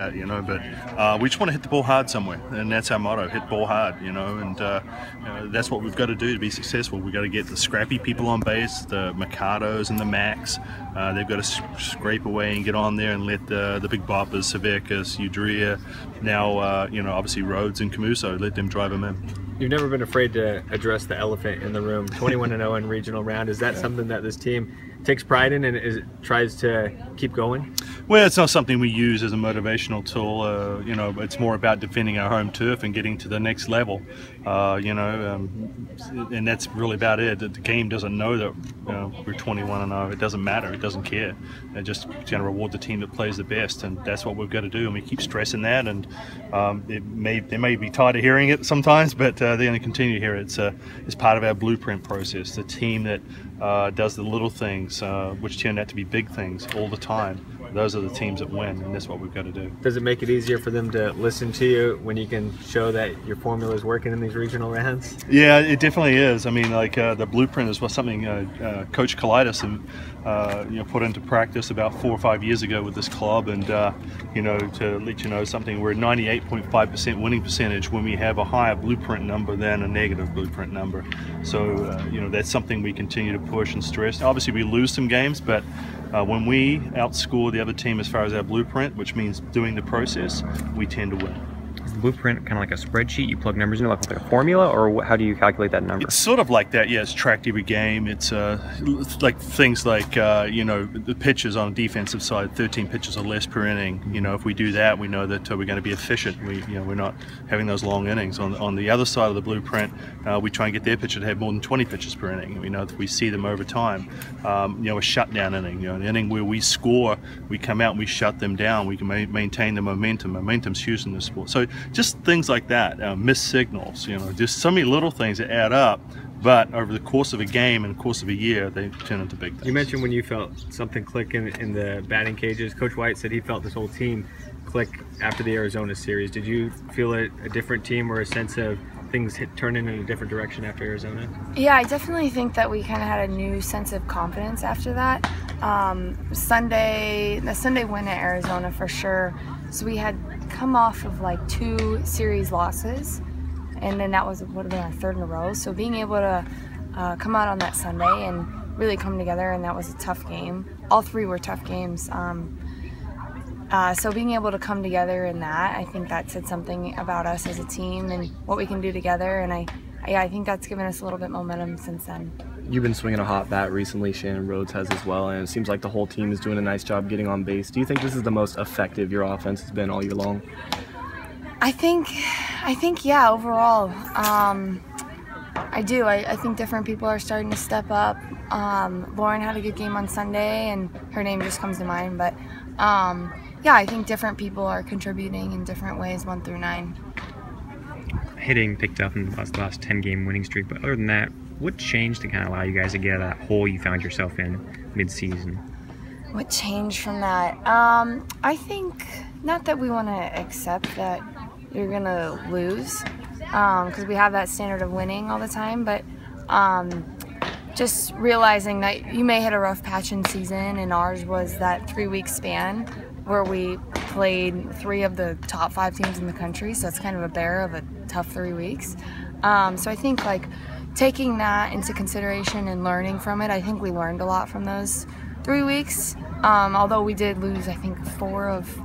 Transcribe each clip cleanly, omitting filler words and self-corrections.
that, you know, but we just want to hit the ball hard somewhere, and that's our motto, hit ball hard, you know, and that's what we've got to do to be successful. We've got to get the scrappy people on base, the Mercados and the Macs. They've got to scrape away and get on there and let the big boppers, Severcas, Udria, now, you know, obviously Rhodes and Camuso, let them drive them in. You've never been afraid to address the elephant in the room. 21-0 in regional round. Is that something that this team takes pride in and tries to keep going? Well, it's not something we use as a motivational tool. You know, it's more about defending our home turf and getting to the next level. You know, and that's really about it. The game doesn't know that we're 21-0. It doesn't matter. It doesn't care. They're just going to reward the team that plays the best, and that's what we've got to do. And we keep stressing that. And they may be tired of hearing it sometimes, but they're going to continue to hear it. It's part of our blueprint process. The team that does the little things, which turn out to be big things all the time. Those are the teams that win, and that's what we've got to do. Does it make it easier for them to listen to you when you can show that your formula is working in these regional rounds? Yeah, it definitely is. I mean, like the blueprint is something Coach Kalidas put into practice about 4 or 5 years ago with this club, and you know, to let you know something, we're at 98.5% winning percentage when we have a higher blueprint number than a negative blueprint number. So you know, that's something we continue to push and stress. Obviously, we lose some games, but when we outscore the other team as far as our blueprint, which means doing the process, we tend to win. Is the blueprint kind of like a spreadsheet? You plug numbers into like a formula, or how do you calculate that number? It's sort of like that, yeah. It's tracked every game. It's like things like, you know, the pitches on the defensive side, 13 pitches or less per inning. You know, if we do that, we know that we're going to be efficient. We're not having those long innings. On the other side of the blueprint, we try and get their pitcher to have more than 20 pitches per inning. We know if we see them over time. You know, a shutdown inning, you know, an inning where we score, we come out and we shut them down. We can maintain the momentum. Momentum's huge in this sport. So just things like that, missed signals, you know, just so many little things that add up, but over the course of a game and the course of a year, they turn into big things. You mentioned when you felt something click in the batting cages. Coach White said he felt this whole team click after the Arizona series. Did you feel a different team or a sense of things turning in a different direction after Arizona? Yeah, I definitely think that we kind of had a new sense of confidence after that. The Sunday win at Arizona for sure. So we had come off of like 2 series losses, and then that would have been our 3rd in a row. So being able to come out on that Sunday and really come together, and that was a tough game. All 3 were tough games. So being able to come together in that, I think that said something about us as a team and what we can do together, and I think that's given us a little bit momentum since then. You've been swinging a hot bat recently, Shannon Rhodes has as well, and it seems like the whole team is doing a nice job getting on base. Do you think this is the most effective your offense has been all year long? I think yeah, overall. I do. I think different people are starting to step up. Lauren had a good game on Sunday, and her name just comes to mind, but yeah, I think different people are contributing in different ways, 1 through 9. Hitting picked up in the last 10-game winning streak, but other than that, what changed to kind of allow you guys to get out of that hole you found yourself in mid-season? What changed from that? I think not that we want to accept that you're going to lose, because we have that standard of winning all the time, but just realizing that you may hit a rough patch in season, and ours was that 3-week span where we played 3 of the top 5 teams in the country, so it's kind of a bear of a tough 3 weeks. So I think like taking that into consideration and learning from it, I think we learned a lot from those 3 weeks. Although we did lose, I think 4 of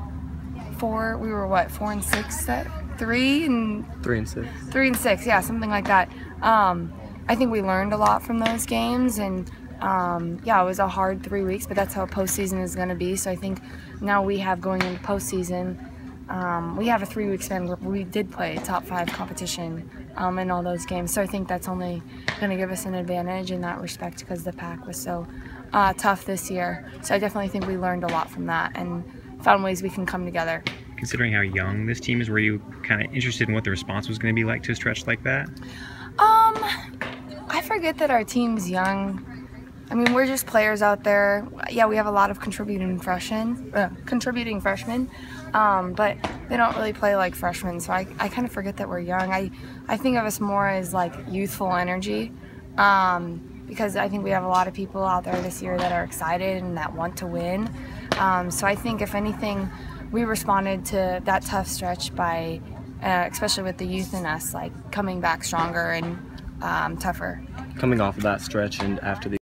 4. We were what, 4 and 6 at 3 and 3 and 6, yeah, something like that. I think we learned a lot from those games, and yeah, it was a hard 3 weeks, but that's how postseason is going to be. So I think now we have going into postseason, we have a 3-week span where we did play top 5 competition in all those games. So I think that's only going to give us an advantage in that respect because the pack was so tough this year. So I definitely think we learned a lot from that and found ways we can come together. Considering how young this team is, were you kind of interested in what the response was going to be like to a stretch like that? I forget that our team's young. I mean, we're just players out there. Yeah, we have a lot of contributing freshmen, but they don't really play like freshmen, so I kind of forget that we're young. I think of us more as like youthful energy, because I think we have a lot of people out there this year that are excited and that want to win. So I think if anything, we responded to that tough stretch by, especially with the youth in us, like coming back stronger and tougher. Coming off of that stretch and after the